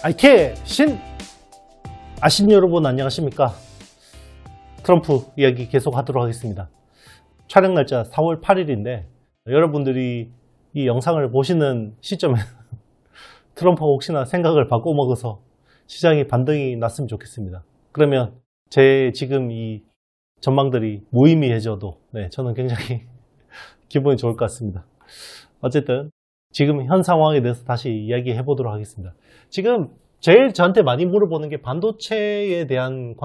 아이케 신 아신 여러분 안녕하십니까? 트럼프 이야기 계속 하도록 하겠습니다. 촬영 날짜 4월 8일인데 여러분들이 이 영상을 보시는 시점에 트럼프가 혹시나 생각을 바꿔먹어서 시장이 반등이 났으면 좋겠습니다. 그러면 제 지금 이 전망들이 무의미해져도 저는 굉장히 기분이 좋을 것 같습니다. 어쨌든 지금 현 상황에 대해서 다시 이야기해 보도록 하겠습니다. 지금 제일 저한테 많이 물어보는 게 반도체에 대한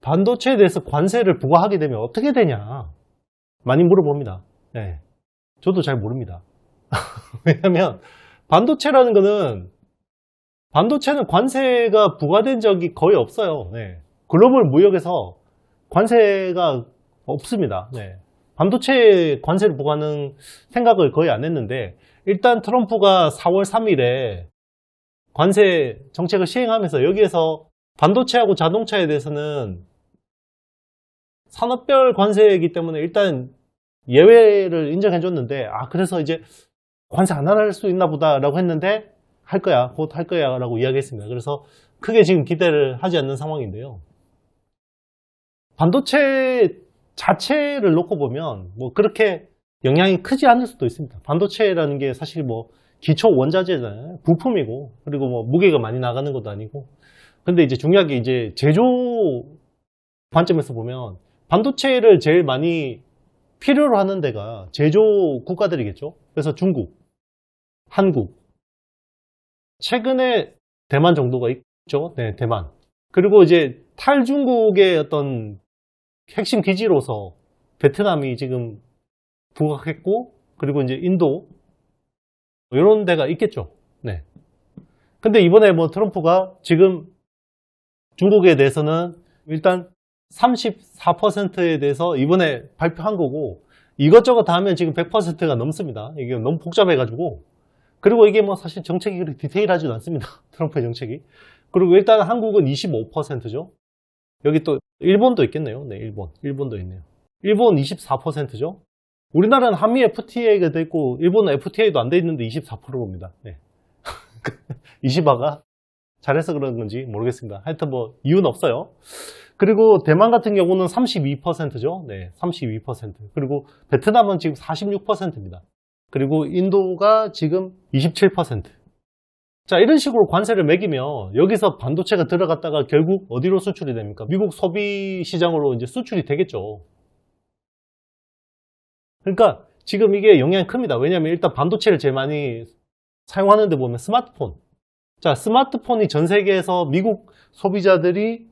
반도체에 대해서 관세를 부과하게 되면 어떻게 되냐 많이 물어봅니다. 네, 저도 잘 모릅니다. 왜냐하면 반도체는 관세가 부과된 적이 거의 없어요. 네. 글로벌 무역에서 관세가 없습니다. 네. 반도체 관세를 부과하는 생각을 거의 안 했는데 일단 트럼프가 4월 3일에 관세 정책을 시행하면서 여기에서 반도체하고 자동차에 대해서는 산업별 관세이기 때문에 일단 예외를 인정해 줬는데 그래서 이제 관세 안 할 수 있나 보다 라고 했는데 할 거야, 곧 할 거야 라고 이야기했습니다. 그래서 크게 지금 기대를 하지 않는 상황인데요. 반도체 자체를 놓고 보면 뭐 그렇게 영향이 크지 않을 수도 있습니다. 반도체라는 게 사실 뭐 기초 원자재잖아요. 부품이고, 그리고 뭐 무게가 많이 나가는 것도 아니고. 근데 이제 중요한 게 이제 제조 관점에서 보면 반도체를 제일 많이 필요로 하는 데가 제조 국가들이겠죠. 그래서 중국, 한국, 최근에 대만 정도가 있죠. 네, 대만. 그리고 이제 탈중국의 어떤 핵심 기지로서 베트남이 지금 부각했고, 그리고 이제 인도 이런 데가 있겠죠. 네. 근데 이번에 뭐 트럼프가 지금 중국에 대해서는 일단 34%에 대해서 이번에 발표한 거고, 이것저것 다 하면 지금 100%가 넘습니다. 이게 너무 복잡해가지고. 그리고 이게 뭐 사실 정책이 그렇게 디테일하지도 않습니다. 트럼프의 정책이. 그리고 일단 한국은 25%죠. 여기 또 일본도 있겠네요. 네, 일본도 있네요. 일본 24%죠. 우리나라는 한미 FTA가 돼 있고 일본은 FTA도 안 돼 있는데 24%입니다. 네. 20화가 잘해서 그런 건지 모르겠습니다. 하여튼 뭐 이유는 없어요. 그리고 대만 같은 경우는 32%죠. 네, 32%. 그리고 베트남은 지금 46%입니다. 그리고 인도가 지금 27%. 자, 이런 식으로 관세를 매기면 여기서 반도체가 들어갔다가 결국 어디로 수출이 됩니까? 미국 소비 시장으로 이제 수출이 되겠죠. 그러니까 지금 이게 영향이 큽니다. 왜냐하면 일단 반도체를 제일 많이 사용하는 데 보면 스마트폰. 자, 스마트폰이 전 세계에서 미국 소비자들이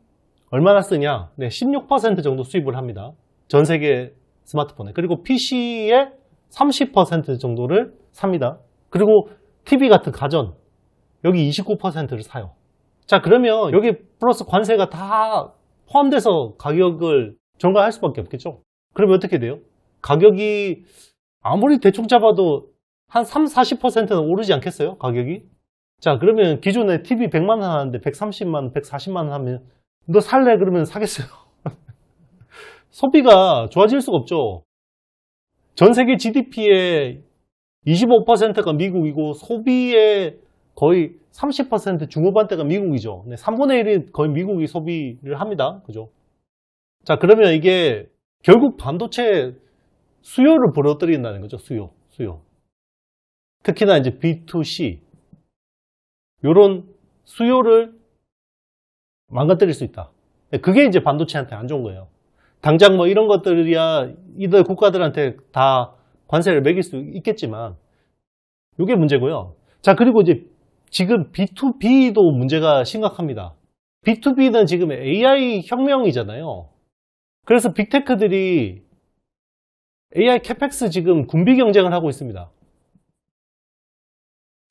얼마나 쓰냐? 네, 16% 정도 수입을 합니다. 전 세계 스마트폰에. 그리고 PC의 30% 정도를 삽니다. 그리고 TV 같은 가전. 여기 29%를 사요. 자, 그러면 여기 플러스 관세가 다 포함돼서 가격을 전가할 수밖에 없겠죠. 그러면 어떻게 돼요? 가격이 아무리 대충 잡아도 한 30-40%는 오르지 않겠어요? 가격이? 자, 그러면 기존에 TV 100만 원 하는데 130만 원, 140만 원 하면 너 살래? 그러면 사겠어요? 소비가 좋아질 수가 없죠. 전 세계 GDP의 25%가 미국이고 소비의 거의 30% 중후반대가 미국이죠. 3분의 1이 거의 미국이 소비를 합니다. 그죠? 자, 그러면 이게 결국 반도체 수요를 불어들인다는 거죠. 수요. 특히나 이제 B2C. 요런 수요를 망가뜨릴 수 있다. 그게 이제 반도체한테 안 좋은 거예요. 당장 뭐 이런 것들이야 이들 국가들한테 다 관세를 매길 수 있겠지만 이게 문제고요. 자, 그리고 이제 지금 B2B도 문제가 심각합니다. B2B는 지금 AI 혁명이잖아요. 그래서 빅테크들이 AI 캐펙스 지금 군비 경쟁을 하고 있습니다.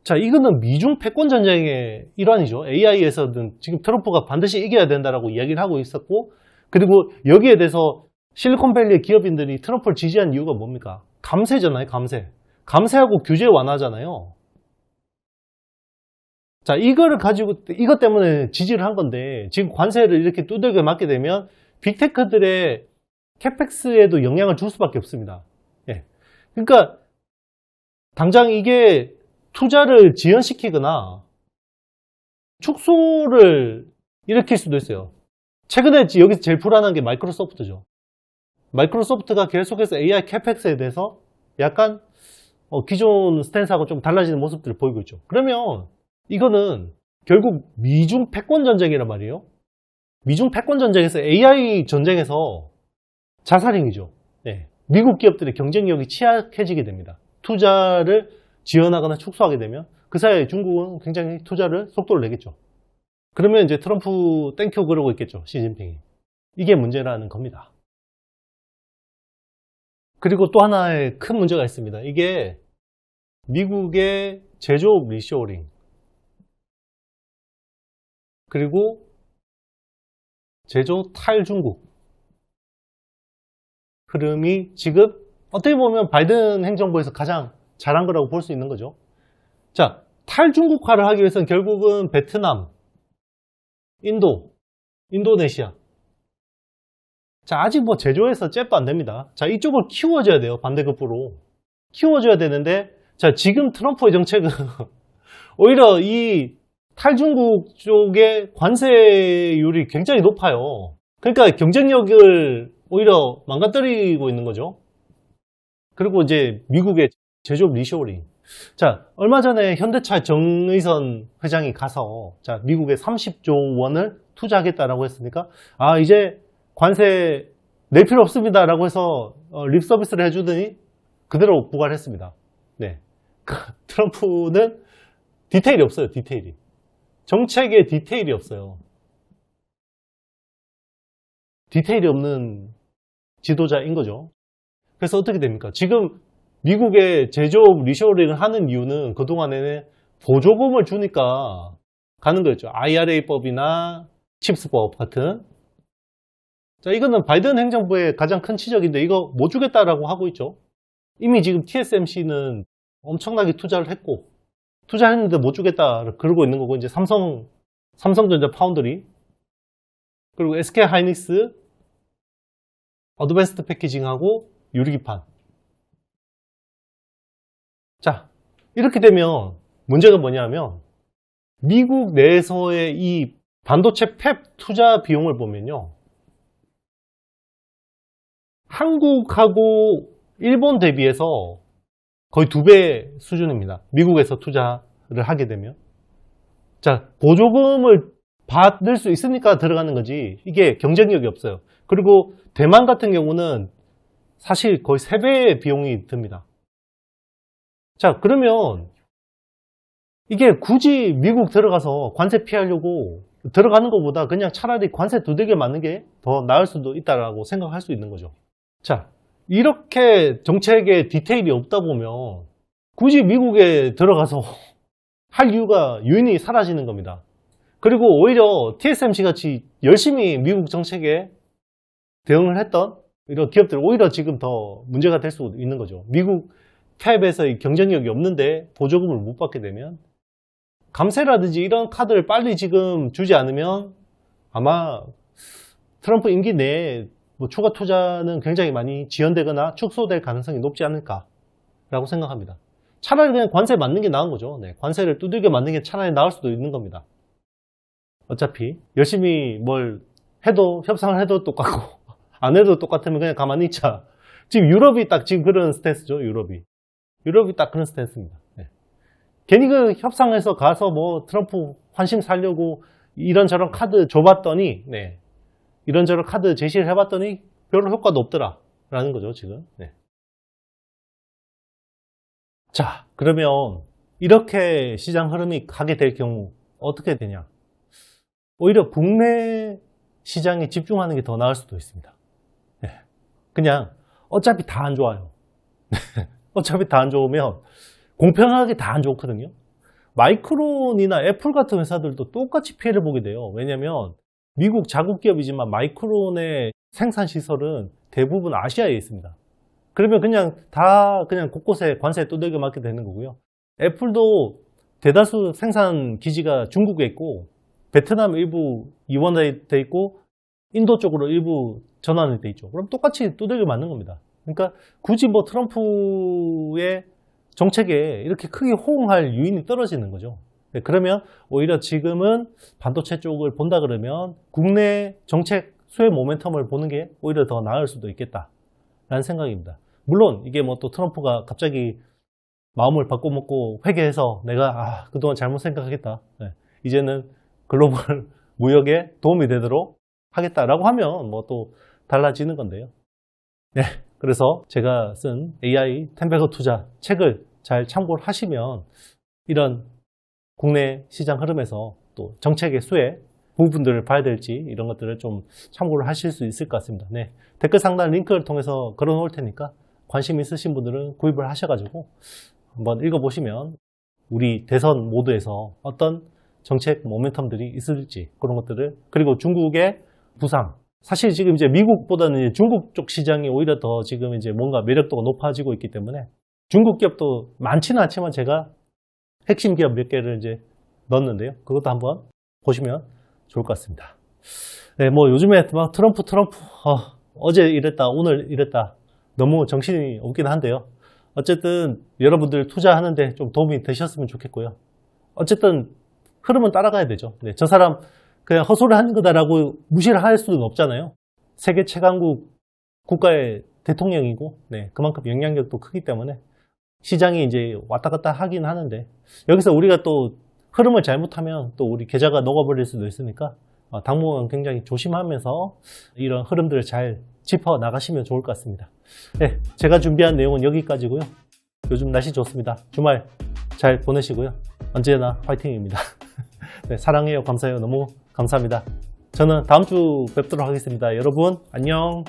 자, 이거는 미중 패권 전쟁의 일환이죠. AI에서는 지금 트럼프가 반드시 이겨야 된다라고 이야기를 하고 있었고, 그리고 여기에 대해서 실리콘밸리의 기업인들이 트럼프를 지지한 이유가 뭡니까? 감세잖아요, 감세. 감세하고 규제 완화잖아요. 자, 이거를 가지고, 이것 때문에 지지를 한 건데, 지금 관세를 이렇게 두들겨 맞게 되면 빅테크들의 캐펙스에도 영향을 줄 수밖에 없습니다. 예. 그러니까 당장 이게 투자를 지연시키거나 축소를 일으킬 수도 있어요. 최근에 여기서 제일 불안한 게 마이크로소프트죠. 마이크로소프트가 계속해서 AI 캐펙스에 대해서 약간 기존 스탠스하고 좀 달라지는 모습들을 보이고 있죠. 그러면 이거는 결국 미중 패권 전쟁이란 말이에요. 미중 패권 전쟁에서 AI 전쟁에서 자살행위죠. 네. 미국 기업들의 경쟁력이 취약해지게 됩니다. 투자를 지연하거나 축소하게 되면 그 사이에 중국은 굉장히 투자를 속도를 내겠죠. 그러면 이제 트럼프 땡큐 그러고 있겠죠. 시진핑이. 이게 문제라는 겁니다. 그리고 또 하나의 큰 문제가 있습니다. 이게 미국의 제조업 리쇼어링 그리고 제조 탈중국 흐름이 지금 어떻게 보면 바이든 행정부에서 가장 잘한 거라고 볼 수 있는 거죠. 자, 탈중국화를 하기 위해서는 결국은 베트남, 인도네시아. 자, 아직 뭐 제조에서 잽도 안 됩니다. 자, 이쪽을 키워줘야 돼요. 반대급부로. 키워줘야 되는데, 자, 지금 트럼프의 정책은 오히려 이 탈중국 쪽의 관세율이 굉장히 높아요. 그러니까 경쟁력을 오히려 망가뜨리고 있는 거죠. 그리고 이제 미국의 제조업 리쇼어링. 자, 얼마 전에 현대차 정의선 회장이 가서 자, 미국에 30조 원을 투자하겠다라고 했으니까 아, 이제 관세 낼 필요 없습니다라고 해서 립 서비스를 해주더니 그대로 부과했습니다. 네. 트럼프는 디테일이 없어요. 디테일이. 정책에 디테일이 없어요. 디테일이 없는 지도자인 거죠. 그래서 어떻게 됩니까? 지금 미국의 제조업 리쇼어링을 하는 이유는 그동안에는 보조금을 주니까 가는 거였죠. IRA법이나 칩스법 같은. 자, 이거는 바이든 행정부의 가장 큰 지적인데 이거 못 주겠다라고 하고 있죠. 이미 지금 TSMC는 엄청나게 투자를 했고 투자했는데 못 주겠다 그러고 있는 거고 이제 삼성전자 파운드리 그리고 SK 하이닉스 어드밴스드 패키징하고 유리기판. 자, 이렇게 되면 문제가 뭐냐면 미국 내에서의 이 반도체 팹 투자 비용을 보면요. 한국하고 일본 대비해서 거의 2배 수준입니다. 미국에서 투자를 하게 되면. 자, 보조금을 받을 수 있으니까 들어가는 거지 이게 경쟁력이 없어요. 그리고 대만 같은 경우는 사실 거의 3배의 비용이 듭니다. 자, 그러면 이게 굳이 미국 들어가서 관세 피하려고 들어가는 것보다 그냥 차라리 관세 두들겨 맞는 게 더 나을 수도 있다고 생각할 수 있는 거죠. 자, 이렇게 정책에 디테일이 없다 보면 굳이 미국에 들어가서 할 이유가 유인이 사라지는 겁니다. 그리고 오히려 TSMC 같이 열심히 미국 정책에 대응을 했던 이런 기업들 오히려 지금 더 문제가 될 수 있는 거죠. 미국 탭에서 경쟁력이 없는데 보조금을 못 받게 되면 감세라든지 이런 카드를 빨리 지금 주지 않으면 아마 트럼프 임기 내에 뭐 추가 투자는 굉장히 많이 지연되거나 축소될 가능성이 높지 않을까라고 생각합니다. 차라리 그냥 관세 맞는 게 나은 거죠. 네, 관세를 두들겨 맞는 게 차라리 나을 수도 있는 겁니다. 어차피 열심히 뭘 해도 협상을 해도 똑같고 안 해도 똑같으면 그냥 가만히 있자. 지금 유럽이 딱 지금 그런 스탠스죠. 유럽이 딱 그런 스탠스입니다. 네. 괜히 그 협상에서 가서 뭐 트럼프 환심 살려고 이런저런 카드 줘봤더니 네. 이런저런 카드 제시를 해봤더니 별로 효과도 없더라 라는 거죠 지금. 네. 자, 그러면 이렇게 시장 흐름이 가게 될 경우 어떻게 되냐? 오히려 국내 시장에 집중하는 게 더 나을 수도 있습니다. 네. 그냥 어차피 다 안 좋아요. 어차피 다 안 좋으면 공평하게 다 안 좋거든요. 마이크론이나 애플 같은 회사들도 똑같이 피해를 보게 돼요. 왜냐하면 미국 자국 기업이지만 마이크론의 생산 시설은 대부분 아시아에 있습니다. 그러면 그냥 다 그냥 곳곳에 관세에 두들겨 맞게 되는 거고요. 애플도 대다수 생산 기지가 중국에 있고 베트남 일부 이원돼 있고 인도 쪽으로 일부 전환이 돼 있죠. 그럼 똑같이 두들겨 맞는 겁니다. 그러니까 굳이 뭐 트럼프의 정책에 이렇게 크게 호응할 유인이 떨어지는 거죠. 네, 그러면 오히려 지금은 반도체 쪽을 본다 그러면 국내 정책 수혜 모멘텀을 보는 게 오히려 더 나을 수도 있겠다라는 생각입니다. 물론 이게 뭐 또 트럼프가 갑자기 마음을 바꿔먹고 회개해서 내가 그동안 잘못 생각하겠다. 네, 이제는 글로벌 무역에 도움이 되도록 하겠다라고 하면 뭐 또 달라지는 건데요. 네, 그래서 제가 쓴 AI 텐베거 투자 책을 잘 참고를 하시면 이런 국내 시장 흐름에서 또 정책의 수혜 부분들을 봐야 될지 이런 것들을 좀 참고를 하실 수 있을 것 같습니다. 네, 댓글 상단 링크를 통해서 걸어 놓을 테니까 관심 있으신 분들은 구입을 하셔가지고 한번 읽어보시면 우리 대선 모드에서 어떤 정책 모멘텀들이 있을지 그런 것들을, 그리고 중국의 부상, 사실 지금 이제 미국보다는 중국 쪽 시장이 오히려 더 지금 이제 뭔가 매력도가 높아지고 있기 때문에 중국 기업도 많지는 않지만 제가 핵심 기업 몇 개를 이제 넣었는데요. 그것도 한번 보시면 좋을 것 같습니다. 네, 뭐 요즘에 막 트럼프 어제 이랬다 오늘 이랬다 너무 정신이 없긴 한데요. 어쨌든 여러분들 투자하는데 좀 도움이 되셨으면 좋겠고요. 어쨌든 흐름은 따라가야 되죠. 네, 저 사람 그냥 헛소리 하는 거다라고 무시를 할 수는 없잖아요. 세계 최강국 국가의 대통령이고, 네, 그만큼 영향력도 크기 때문에 시장이 이제 왔다 갔다 하긴 하는데, 여기서 우리가 또 흐름을 잘못하면 또 우리 계좌가 녹아버릴 수도 있으니까 당분간 굉장히 조심하면서 이런 흐름들을 잘 짚어 나가시면 좋을 것 같습니다. 네, 제가 준비한 내용은 여기까지고요. 요즘 날씨 좋습니다. 주말 잘 보내시고요. 언제나 화이팅입니다. 네, 사랑해요. 감사해요. 너무 감사합니다. 저는 다음 주 뵙도록 하겠습니다. 여러분 안녕.